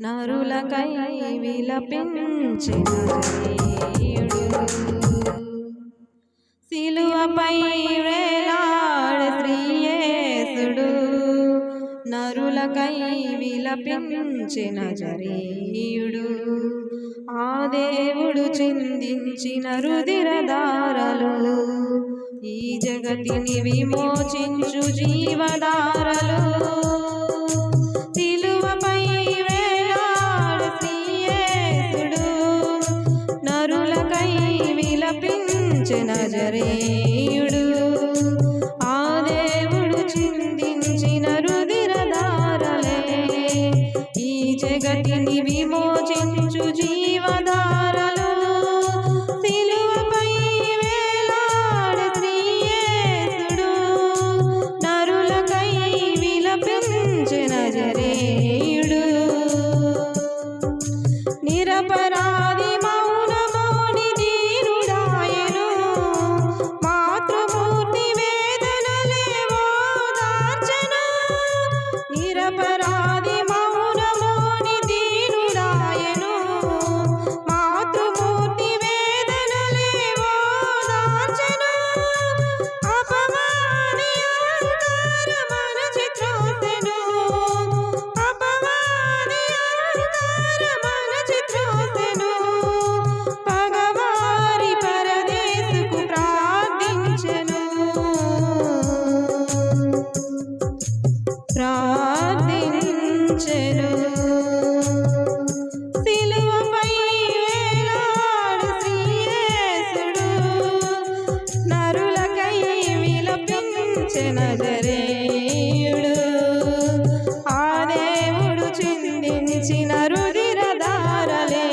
నరులకై విలపించిన జననీయుడు సిలువపై వేలాడే శ్రీయేసుడు నరులకై విలపించిన జననీయుడు ఆ దేవుడు చిందించిన రుధిరధారలు ఈ జగతిని విమోచించు జీవధారలు సిలువపై వేలాడే శ్రీయేసుడు నరులకై విలపించిన జననీయుడు ఆ దేవుడు చిందించిన రుధిరధారలే ఈ జగతిని విమోచించు జీవధారలు సిలువపై వేలాడే శ్రీయేసుడు నరులకై విలపించిన జననీయుడు నిరపరాధి మౌనమౌని దీనుడాయను మాతృమూర్తి వేదనలే ఓదార్చెను నిరపరాధి మౌనమౌని దీనుడాయను మాతృమూర్తి వేదనలే ఓదార్చెను అపవాది అహంకారమణచి త్రోసెను అపవాది అహంకారమణచి త్రోసెను పగవారి పరదేశుకు ప్రార్థించెను సిలువపై వేలాడు శ్రీయేసుడు నరులకై విలపించిన జననీయుడు ఆ దేవుడు చిందించిన రుధిరధారలే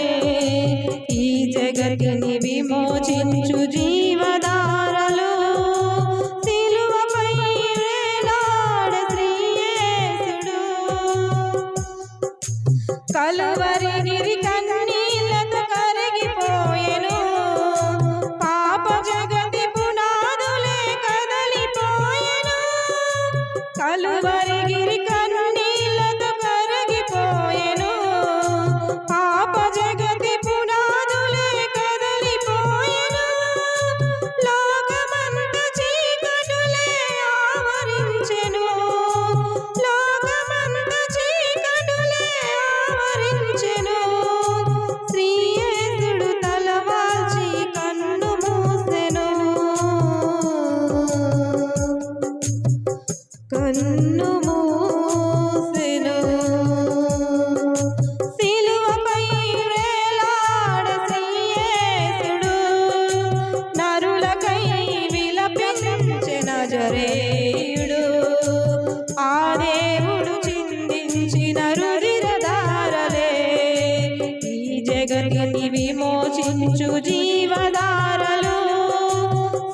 ఈ జగతిని విమోచించు జీవధారలు సిలువపై వేలాడే శ్రీయేసుడు కలువరి గిరి కన్నీళ్లతో కరిగిపోయెను పాప జగతి పునాదులే కదలిపోయెను కలువరి గిరి కన్నీళ్లతో కరిగిపోయెను పాప జగతి పునాదులే కదలిపోయెను లోకమంత చీకటులే ఆవరించెను లోకమంత చీకటులే ఆవరించెను శ్రీయేసుడు తలవాల్చి కన్ను మూసెను కన్ను మూసెను సిలువపై వేలాడే శ్రీయేసుడు నరులకై విలపించిన జననీయుడు ఆ దేవుడు చిందించిన రుధిరధారలే ఈ జగతిని విమోచించు జీవధారలు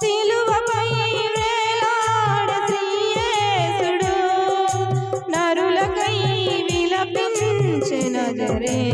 సిలువపై వేలాడే శ్రీయేసుడు నరులకై విలపించిన జననీయుడు